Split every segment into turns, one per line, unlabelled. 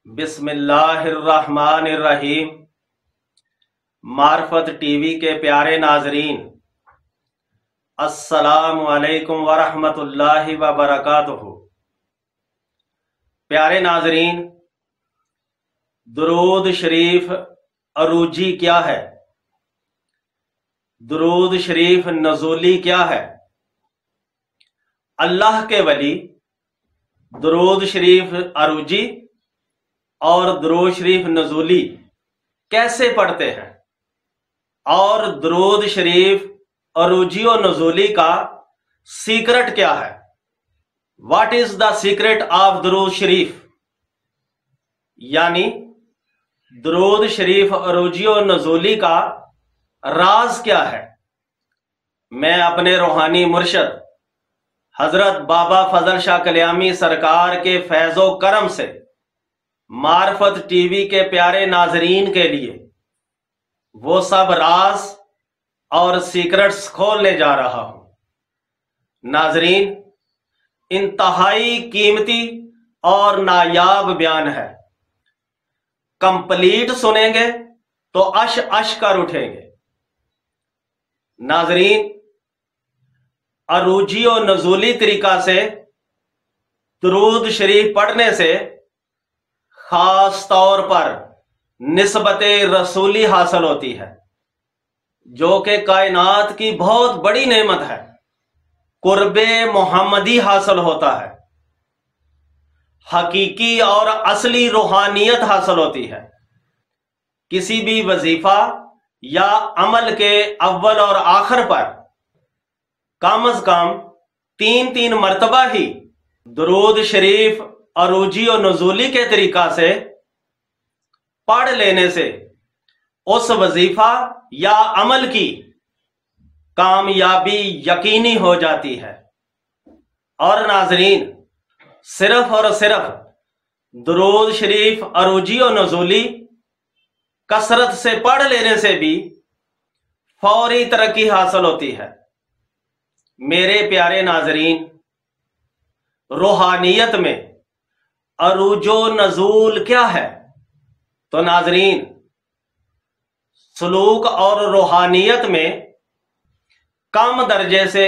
بسم اللہ الرحمن الرحیم۔ معرفت ٹی وی کے پیارے ناظرین، السلام علیکم ورحمۃ اللہ وبرکاتہ۔ پیارے ناظرین، درود شریف عروجی کیا ہے؟ درود شریف نزولی کیا ہے؟ اللہ کے ولی درود شریف عروجی اور درود شریف نزولی کیسے پڑھتے ہیں، اور درود شریف عروجی و نزولی کا سیکرٹ کیا ہے؟ What is the secret of درود شریف؟ یعنی درود شریف عروجی و نزولی کا راز کیا ہے؟ میں اپنے روحانی مرشد حضرت بابا فضل شاہ کلیامی سرکار کے فیض و کرم سے معرفت ٹی وی کے پیارے ناظرین کے لیے وہ سب راز اور سیکرٹس کھولنے جا رہا ہوں۔ ناظرین، انتہائی قیمتی اور نایاب بیان ہے، کمپلیٹ سنیں گے تو عش عش کر اٹھیں گے۔ ناظرین، عروجی و نزولی طریقہ سے درود شریف پڑھنے سے خاص طور پر نسبت رسولی حاصل ہوتی ہے، جو کہ کائنات کی بہت بڑی نعمت ہے۔ قرب محمدی حاصل ہوتا ہے، حقیقی اور اصلی روحانیت حاصل ہوتی ہے۔ کسی بھی وظیفہ یا عمل کے اول اور آخر پر کم از کم تین مرتبہ ہی درود شریف عروجی و نزولی کے طریقہ سے پڑھ لینے سے اس وظیفہ یا عمل کی کامیابی یقینی ہو جاتی ہے۔ اور ناظرین، صرف اور صرف درود شریف عروجی و نزولی کثرت سے پڑھ لینے سے بھی فوری ترقی حاصل ہوتی ہے۔ میرے پیارے ناظرین، روحانیت میں عروج و نزول کیا ہے؟ تو ناظرین، سلوک اور روحانیت میں کم درجے سے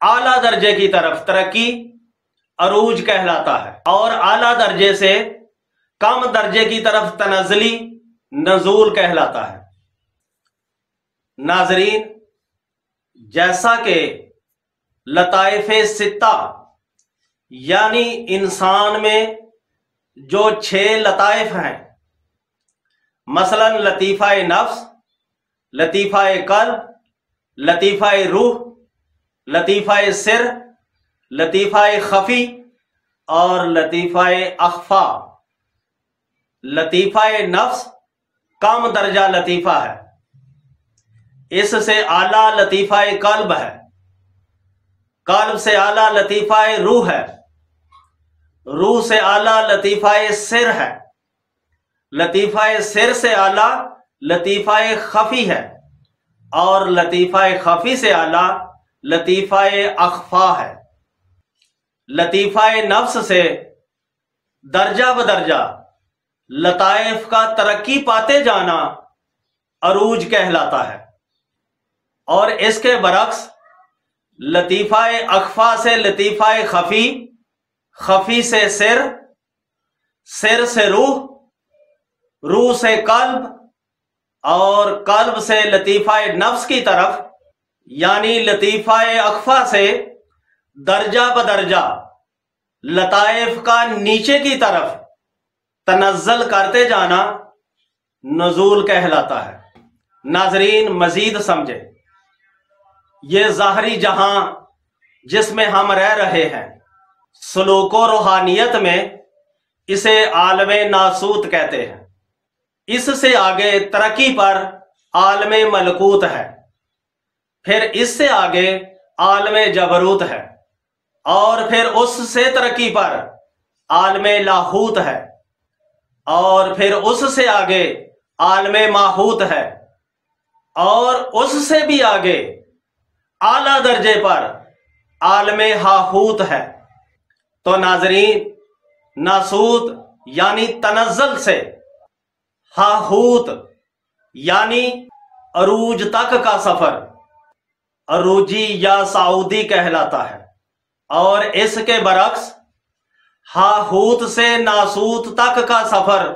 اعلیٰ درجے کی طرف ترقی عروج کہلاتا ہے، اور اعلیٰ درجے سے کم درجے کی طرف تنزلی نزول کہلاتا ہے۔ ناظرین، جیسا کہ لطائف ستہ یعنی انسان میں جو 6 لطائف ہیں، مثلا لطیفہ نفس، لطیفہ قلب، لطیفہ روح، لطیفہ سر، لطیفہ خفی اور لطیفہ اخفا۔ لطیفہ نفس کم درجہ لطیفہ ہے، اس سے اعلیٰ لطیفہ قلب ہے، قلب سے اعلیٰ لطیفہ روح ہے، روح سے اعلیٰ لطیفہ سر ہے، لطیفہ سر سے اعلیٰ لطیفہ خفی ہے، اور لطیفہ خفی سے اعلیٰ لطیفہ اخفا ہے۔ لطیفہ نفس سے درجہ بدرجہ لطائف کا ترقی پاتے جانا عروج کہلاتا ہے، اور اس کے برعکس لطیفہ اخفا سے لطیفہ خفی، خفی سے سر، سر سے روح، روح سے قلب، اور قلب سے لطیفہ نفس کی طرف یعنی لطیفہ اخفا سے درجہ بدرجہ لطائف کا نیچے کی طرف تنزل کرتے جانا نزول کہلاتا ہے۔ ناظرین، مزید سمجھیں، یہ ظاہری جہاں جس میں ہم رہ رہے ہیں، سلوک و روحانیت میں اسے عالم ناسوت کہتے ہیں۔ اس سے آگے ترقی پر عالم ملکوت ہے، پھر اس سے آگے عالم جبروت ہے، اور پھر اس سے ترقی پر عالم لاہوت ہے، اور پھر اس سے آگے عالم ماہوت ہے، اور اس سے بھی آگے اعلیٰ درجے پر عالم ہاہوت ہے۔ تو ناظرین، ناسوت یعنی تنزل سے، ہاہوت یعنی عروج تک کا سفر عروجی یا صعودی کہلاتا ہے، اور اس کے برعکس ہاہوت سے ناسوت تک کا سفر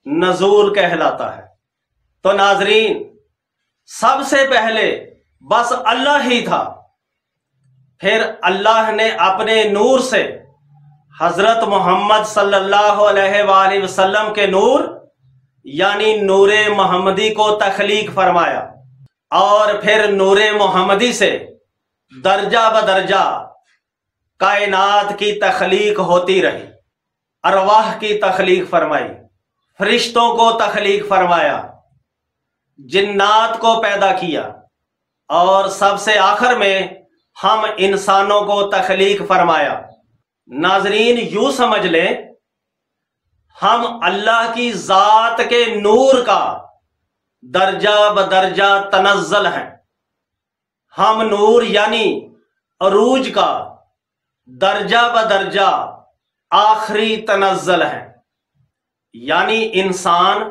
نزول کہلاتا ہے۔ تو ناظرین، سب سے پہلے بس اللہ ہی تھا، پھر اللہ نے اپنے نور سے حضرت محمد صلی اللہ علیہ وآلہ وسلم کے نور یعنی نور محمدی کو تخلیق فرمایا، اور پھر نور محمدی سے درجہ بدرجہ کائنات کی تخلیق ہوتی رہی، ارواح کی تخلیق فرمائی، فرشتوں کو تخلیق فرمایا، جنات کو پیدا کیا، اور سب سے آخر میں ہم انسانوں کو تخلیق فرمایا۔ ناظرین، یوں سمجھ لیں ہم اللہ کی ذات کے نور کا درجہ بدرجہ تنزل ہیں، ہم نور یعنی عروج کا درجہ بدرجہ آخری تنزل ہیں، یعنی انسان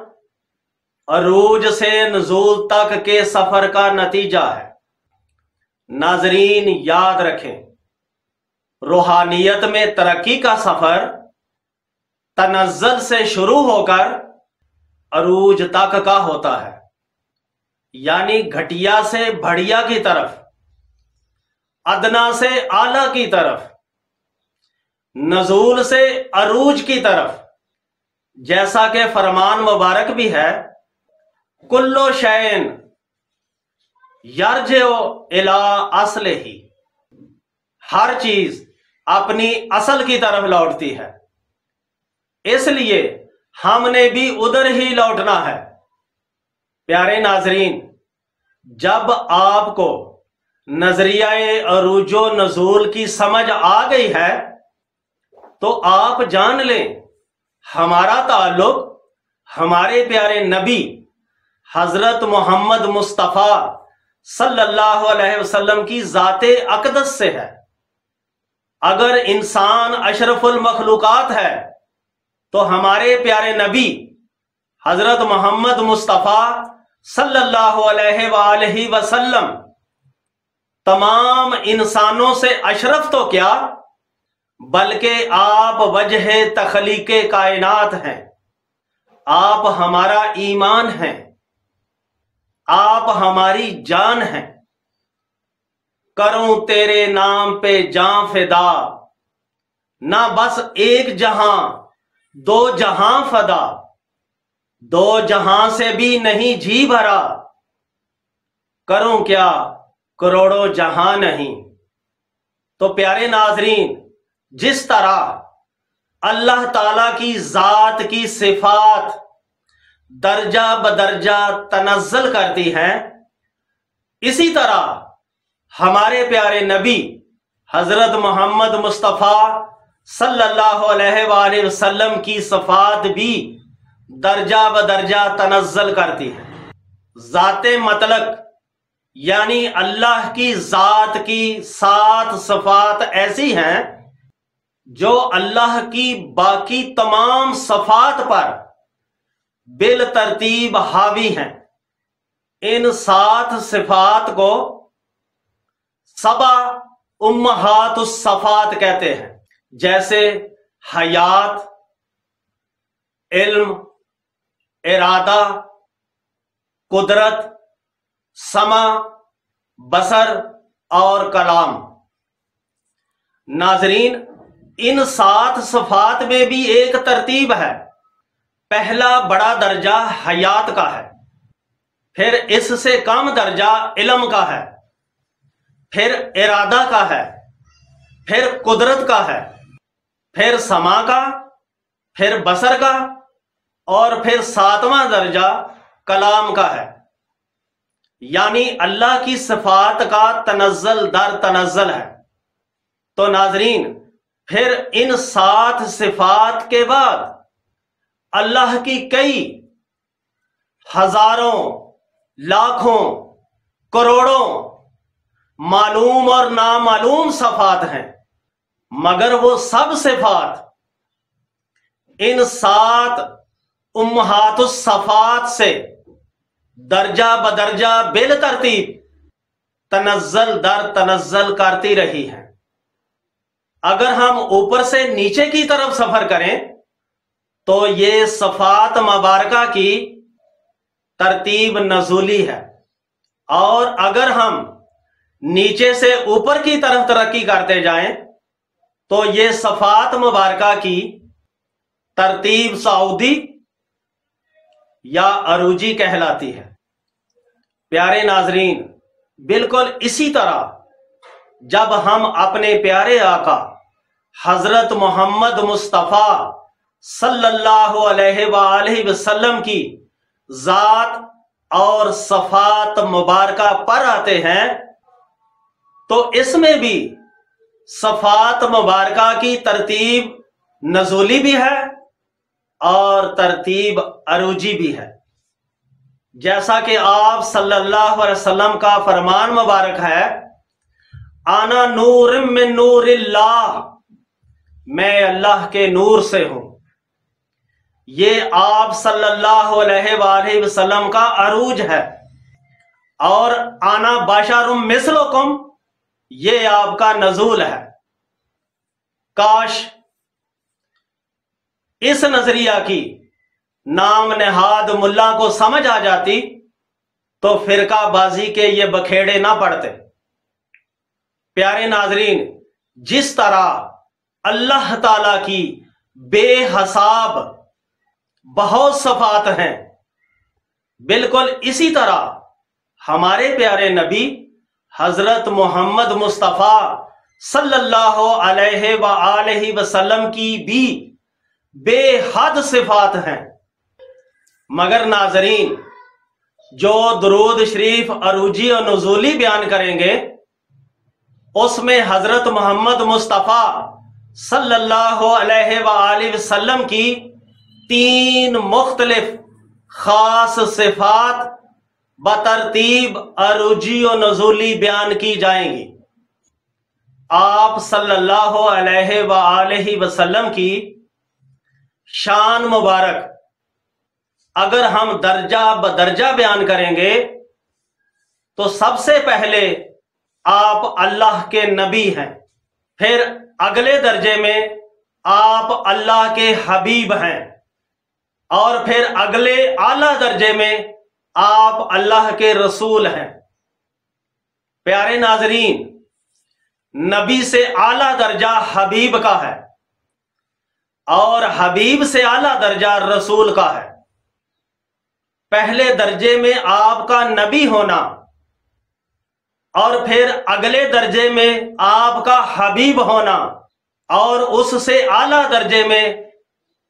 عروج سے نزول تک کے سفر کا نتیجہ ہے۔ ناظرین یاد رکھیں، روحانیت میں ترقی کا سفر تنزل سے شروع ہو کر عروج تک کا ہوتا ہے، یعنی گھٹیا سے بڑھیا کی طرف، ادنا سے اعلی کی طرف، نزول سے عروج کی طرف، جیسا کہ فرمان مبارک بھی ہے، کلو شین یرجع الی اصلہ، ہر چیز اپنی اصل کی طرف لوٹتی ہے، اس لیے ہم نے بھی ادھر ہی لوٹنا ہے۔ پیارے ناظرین، جب آپ کو نظریہ عروج و نزول کی سمجھ آ گئی ہے تو آپ جان لیں ہمارا تعلق ہمارے پیارے نبی حضرت محمد مصطفیٰ صلی اللہ علیہ وسلم کی ذات اقدس سے ہے۔ اگر انسان اشرف المخلوقات ہے تو ہمارے پیارے نبی حضرت محمد مصطفیٰ صلی اللہ علیہ وآلہ وسلم تمام انسانوں سے اشرف تو کیا، بلکہ آپ وجہ تخلیق کائنات ہیں، آپ ہمارا ایمان ہیں، آپ ہماری جان ہیں۔ کروں تیرے نام پہ جاں فدا، نہ بس ایک جہاں دو جہاں فدا، دو جہاں سے بھی نہیں جی بھرا، کروں کیا کروڑوں جہاں نہیں۔ تو پیارے ناظرین، جس طرح اللہ تعالی کی ذات کی صفات درجہ بدرجہ تنزل کرتی ہیں، اسی طرح ہمارے پیارے نبی حضرت محمد مصطفیٰ صلی اللہ علیہ وآلہ وسلم کی صفات بھی درجہ بدرجہ تنزل کرتی ہے۔ ذات مطلق یعنی اللہ کی ذات کی 7 صفات ایسی ہیں جو اللہ کی باقی تمام صفات پر بالترتیب حاوی ہیں۔ ان 7 صفات کو 7 امہات الصفات کہتے ہیں، جیسے حیات، علم، ارادہ، قدرت، سمع، بصر اور کلام۔ ناظرین، ان 7 صفات میں بھی ایک ترتیب ہے۔ پہلا بڑا درجہ حیات کا ہے، پھر اس سے کم درجہ علم کا ہے، پھر ارادہ کا ہے، پھر قدرت کا ہے، پھر سمع کا، پھر بصر کا، اور پھر 7واں درجہ کلام کا ہے۔ یعنی اللہ کی صفات کا تنزل در تنزل ہے۔ تو ناظرین، پھر ان 7 صفات کے بعد اللہ کی کئی ہزاروں، لاکھوں، کروڑوں معلوم اور نامعلوم صفات ہیں، مگر وہ سب صفات ان 7 امہات الصفات سے درجہ بدرجہ بالترتیب تنزل در تنزل کرتی رہی ہیں۔ اگر ہم اوپر سے نیچے کی طرف سفر کریں تو یہ صفات مبارکہ کی ترتیب نزولی ہے، اور اگر ہم نیچے سے اوپر کی طرف ترقی کرتے جائیں تو یہ صفات مبارکہ کی ترتیب صعودی یا عروجی کہلاتی ہے۔ پیارے ناظرین، بالکل اسی طرح جب ہم اپنے پیارے آقا حضرت محمد مصطفیٰ صلی اللہ علیہ وآلہ وسلم کی ذات اور صفات مبارکہ پر آتے ہیں تو اس میں بھی صفات مبارکہ کی ترتیب نزولی بھی ہے اور ترتیب عروجی بھی ہے۔ جیسا کہ آپ صلی اللہ علیہ وسلم کا فرمان مبارک ہے، انا نور من نور اللہ، میں اللہ کے نور سے ہوں۔ یہ آپ صلی اللہ علیہ وآلہ وسلم کا عروج ہے، اور انا بشر مثلکم یہ آپ کا نزول ہے۔ کاش اس نظریہ کی نام نہاد ملا کو سمجھ آ جاتی تو فرقہ بازی کے یہ بکھیڑے نہ پڑتے۔ پیارے ناظرین، جس طرح اللہ تعالی کی بے حساب بہت صفات ہیں، بالکل اسی طرح ہمارے پیارے نبی حضرت محمد مصطفیٰ صلی اللہ علیہ وآلہ وسلم کی بھی بے حد صفات ہیں۔ مگر ناظرین، جو درود شریف عروجی اور نزولی بیان کریں گے اس میں حضرت محمد مصطفیٰ صلی اللہ علیہ وآلہ وسلم کی 3 مختلف خاص صفات بترتیب عروجی و نزولی بیان کی جائیں گی۔ آپ صلی اللہ علیہ وآلہ وسلم کی شان مبارک اگر ہم درجہ بدرجہ بیان کریں گے تو سب سے پہلے آپ اللہ کے نبی ہیں، پھر اگلے درجے میں آپ اللہ کے حبیب ہیں، اور پھر اگلے اعلیٰ درجے میں آپ اللہ کے رسول ہیں۔ پیارے ناظرین، نبی سے اعلیٰ درجہ حبیب کا ہے اور حبیب سے اعلیٰ درجہ رسول کا ہے۔ پہلے درجے میں آپ کا نبی ہونا اور پھر اگلے درجے میں آپ کا حبیب ہونا اور اس سے اعلیٰ درجے میں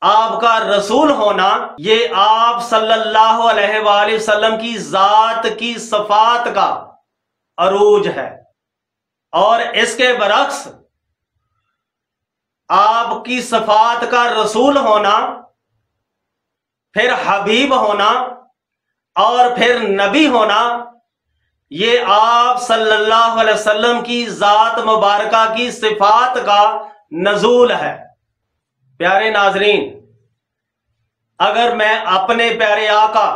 آپ کا رسول ہونا، یہ آپ صلی اللہ علیہ وآلہ وسلم کی ذات کی صفات کا عروج ہے۔ اور اس کے برعکس آپ کی صفات کا رسول ہونا، پھر حبیب ہونا اور پھر نبی ہونا، یہ آپ صلی اللہ علیہ وسلم کی ذات مبارکہ کی صفات کا نزول ہے۔ پیارے ناظرین، اگر میں اپنے پیارے آقا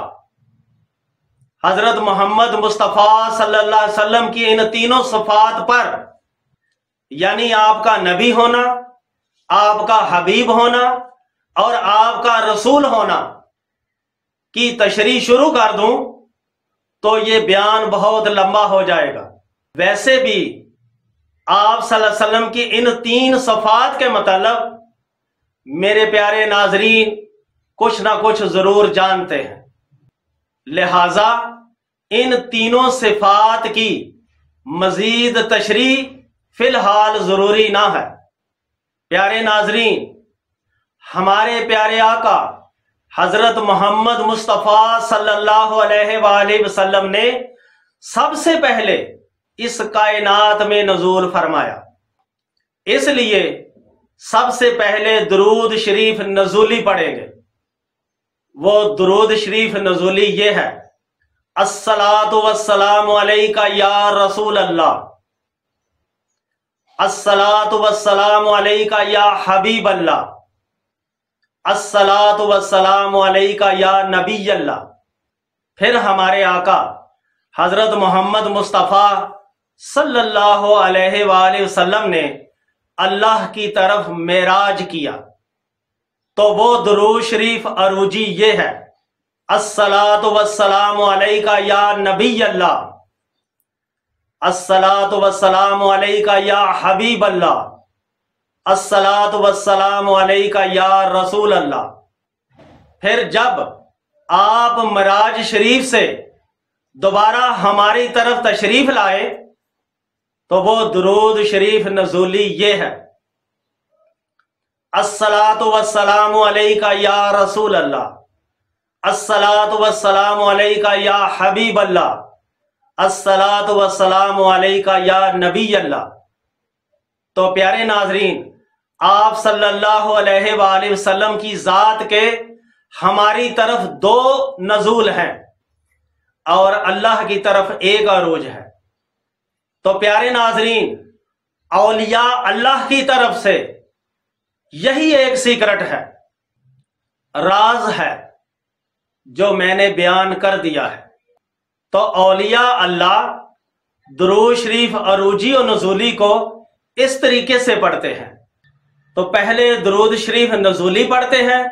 حضرت محمد مصطفیٰ صلی اللہ علیہ وسلم کی ان 3 صفات پر، یعنی آپ کا نبی ہونا، آپ کا حبیب ہونا اور آپ کا رسول ہونا کی تشریح شروع کر دوں تو یہ بیان بہت لمبا ہو جائے گا۔ ویسے بھی آپ صلی اللہ علیہ وسلم کی ان 3 صفات کے متعلق میرے پیارے ناظرین کچھ نہ کچھ ضرور جانتے ہیں، لہذا ان 3 صفات کی مزید تشریح فی الحال ضروری نہ ہے۔ پیارے ناظرین، ہمارے پیارے آقا حضرت محمد مصطفیٰ صلی اللہ علیہ وآلہ وسلم نے سب سے پہلے اس کائنات میں نزول فرمایا، اس لیے سب سے پہلے درود شریف نزولی پڑھیں گے۔ وہ درود شریف نزولی یہ ہے: الصلاۃ والسلام علیکہ یا رسول اللہ، الصلاۃ والسلام علیکہ یا حبیب اللہ، الصلاۃ والسلام علیک یا نبی اللہ۔ پھر ہمارے آقا حضرت محمد مصطفیٰ صلی اللہ علیہ وآلہ وسلم نے اللہ کی طرف معراج کیا، تو وہ درود شریف عروجی یہ ہے: الصلاۃ والسلام علیک یا نبی اللہ، الصلاۃ والسلام علیک یا حبیب اللہ، الصلاۃ والسلام علیک یا رسول اللہ۔ پھر جب آپ معراج شریف سے دوبارہ ہماری طرف تشریف لائے تو وہ درود شریف نزولی یہ ہے: الصلاۃ والسلام علیک یا رسول اللہ، الصلاۃ والسلام علیک یا حبیب اللہ، الصلاۃ والسلام علیک یا نبی اللہ۔ تو پیارے ناظرین، آپ صلی اللہ علیہ وآلہ وسلم کی ذات کے ہماری طرف دو نزول ہیں اور اللہ کی طرف ایک عروج ہے۔ تو پیارے ناظرین، اولیاء اللہ کی طرف سے یہی ایک سیکرٹ ہے، راز ہے جو میں نے بیان کر دیا ہے۔ تو اولیاء اللہ درود شریف عروجی و نزولی کو اس طریقے سے پڑھتے ہیں۔ تو پہلے درود شریف نزولی پڑھتے ہیں،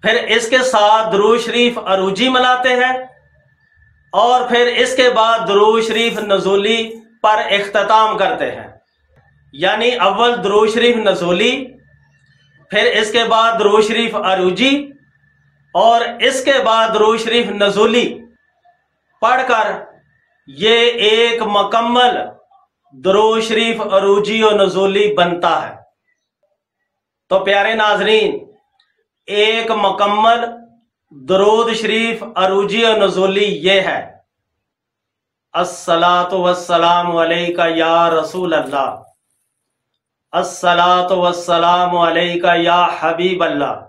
پھر اس کے ساتھ درود شریف عروجی ملاتے ہیں، اور پھر اس کے بعد درود شریف نزولی پر اختتام کرتے ہیں۔ یعنی اول درود شریف نزولی، پھر اس کے بعد درود شریف عروجی، اور اس کے بعد درود شریف نزولی پڑھ کر یہ ایک مکمل درود شریف عروجی و نزولی بنتا ہے۔ تو پیارے ناظرین، ایک مکمل درود شریف عروجی و نزولی یہ ہے: الصلاۃ والسلام علیک یا رسول اللہ، الصلاۃ والسلام علیک یا حبیب اللہ،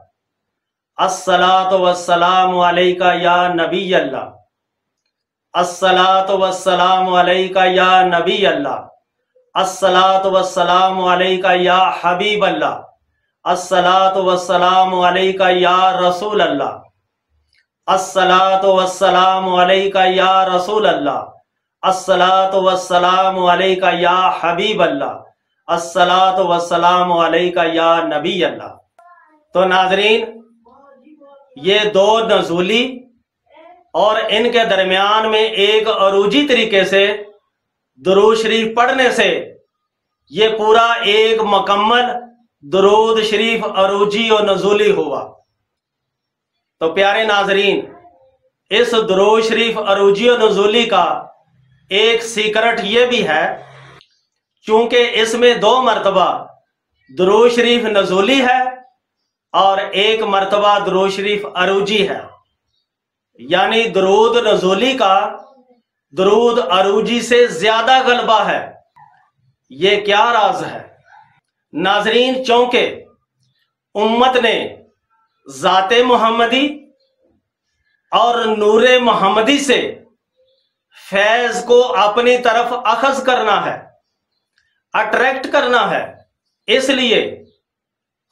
الصلاۃ والسلام علیک یا نبی اللہ، الصلاۃ والسلام علیک یا نبی اللہ، الصلاۃ والسلام علیک یا حبیب اللہ، الصلاۃ والسلام علیک یا رسول اللہ، الصلاۃ والسلام علیک یا رسول اللہ، الصلاۃ والسلام علیک یا حبیب اللہ، الصلاۃ والسلام علیک یا نبی اللہ۔ تو ناظرین، یہ دو نزولی اور ان کے درمیان میں ایک عروجی طریقے سے درود شریف پڑھنے سے یہ پورا ایک مکمل درود شریف عروجی و نزولی ہوا۔ تو پیارے ناظرین، اس درود شریف عروجی و نزولی کا ایک سیکرٹ یہ بھی ہے، چونکہ اس میں 2 مرتبہ درود شریف نزولی ہے اور 1 مرتبہ درود شریف عروجی ہے، یعنی درود نزولی کا درود عروجی سے زیادہ غلبہ ہے۔ یہ کیا راز ہے؟ ناظرین، چونکہ امت نے ذات محمدی اور نور محمدی سے فیض کو اپنی طرف اخذ کرنا ہے، اٹریکٹ کرنا ہے، اس لیے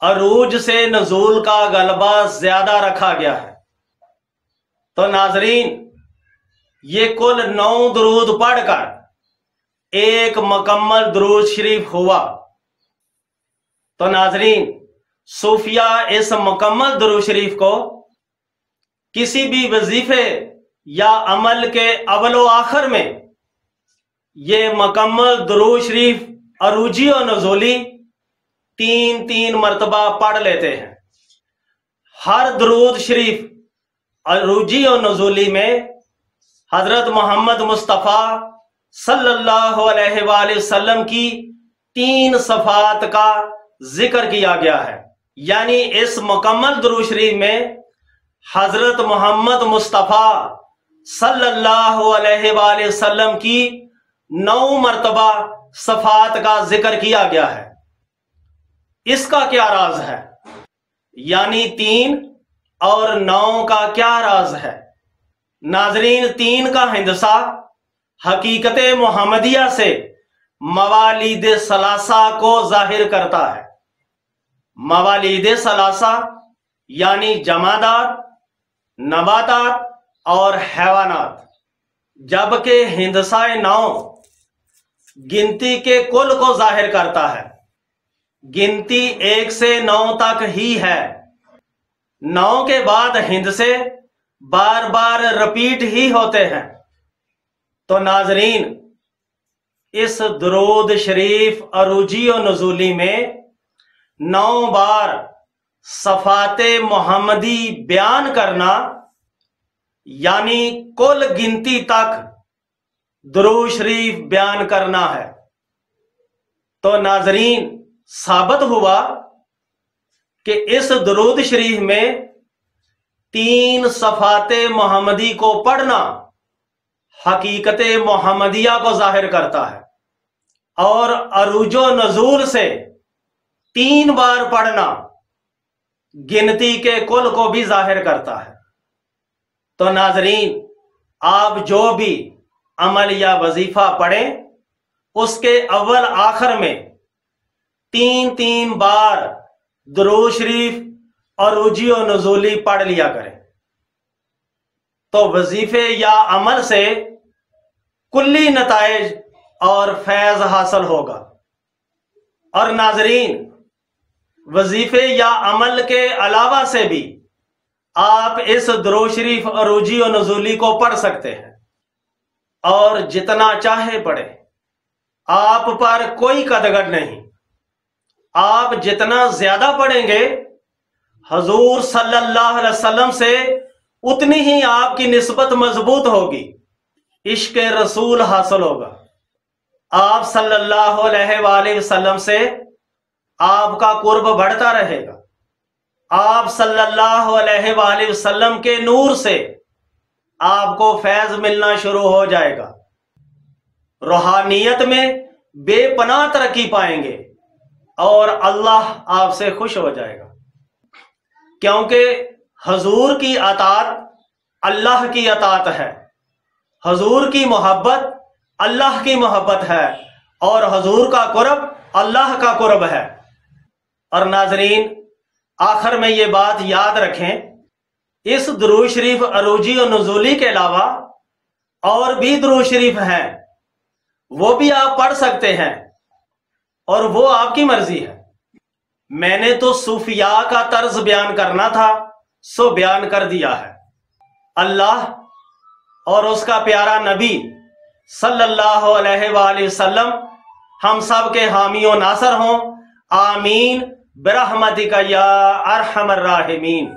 عروج سے نزول کا غلبہ زیادہ رکھا گیا ہے۔ تو ناظرین، یہ کل 9 درود پڑھ کر ایک مکمل درود شریف ہوا۔ تو ناظرین، صوفیہ اس مکمل درود شریف کو کسی بھی وظیفے یا عمل کے اول و آخر میں یہ مکمل درود شریف عروجی و نزولی 3 مرتبہ پڑھ لیتے ہیں۔ ہر درود شریف عروجی و نزولی میں حضرت محمد مصطفیٰ صلی اللہ علیہ وآلہ وسلم کی 3 صفات کا ذکر کیا گیا ہے۔ یعنی اس مکمل درود شریف میں حضرت محمد مصطفیٰ صلی اللہ علیہ وآلہ وسلم کی 9 مرتبہ صفات کا ذکر کیا گیا ہے۔ اس کا کیا راز ہے؟ یعنی 3 اور 9 کا کیا راز ہے؟ ناظرین، 3 کا ہندسہ حقیقت محمدیہ سے موالید ثلاثہ کو ظاہر کرتا ہے۔ موالید ثلاثہ یعنی جمادات، نباتات اور حیوانات، جبکہ ہندسہ 9 گنتی کے کل کو ظاہر کرتا ہے۔ گنتی 1 سے 9 تک ہی ہے، 9 کے بعد ہندسے بار بار رپیٹ ہی ہوتے ہیں۔ تو ناظرین، اس درود شریف عروجی و نزولی میں 9 بار صفات محمدی بیان کرنا، یعنی کل گنتی تک درود شریف بیان کرنا ہے۔ تو ناظرین، ثابت ہوا کہ اس درود شریف میں 3 صفات محمدی کو پڑھنا حقیقت محمدیہ کو ظاہر کرتا ہے، اور عروج و نزول سے 3 بار پڑھنا گنتی کے کل کو بھی ظاہر کرتا ہے۔ تو ناظرین، آپ جو بھی عمل یا وظیفہ پڑھیں اس کے اول آخر میں 3 بار درود شریف عروجی و نزولی پڑھ لیا کریں، تو وظیفے یا عمل سے کلی نتائج اور فیض حاصل ہوگا۔ اور ناظرین، وظیفے یا عمل کے علاوہ سے بھی آپ اس درود شریف عروجی و نزولی کو پڑھ سکتے ہیں، اور جتنا چاہے پڑھیں، آپ پر کوئی قدغن نہیں۔ آپ جتنا زیادہ پڑھیں گے حضور صلی اللہ علیہ وسلم سے اتنی ہی آپ کی نسبت مضبوط ہوگی، عشق رسول حاصل ہوگا۔ آپ صلی اللہ علیہ وآلہ وسلم سے آپ کا قرب بڑھتا رہے گا، آپ صلی اللہ علیہ وآلہ وسلم کے نور سے آپ کو فیض ملنا شروع ہو جائے گا، روحانیت میں بے پناہ ترقی پائیں گے، اور اللہ آپ سے خوش ہو جائے گا، کیونکہ حضور کی اطاعت اللہ کی اطاعت ہے، حضور کی محبت اللہ کی محبت ہے، اور حضور کا قرب اللہ کا قرب ہے۔ اور ناظرین، آخر میں یہ بات یاد رکھیں، اس درود شریف عروجی و نزولی کے علاوہ اور بھی درود شریف ہیں، وہ بھی آپ پڑھ سکتے ہیں، اور وہ آپ کی مرضی ہے۔ میں نے تو صوفیاء کا طرز بیان کرنا تھا سو بیان کر دیا ہے۔ اللہ اور اس کا پیارا نبی صلی اللہ علیہ وآلہ وسلم ہم سب کے حامی و ناصر ہوں، آمین برحمتک یا ارحم الراحمین۔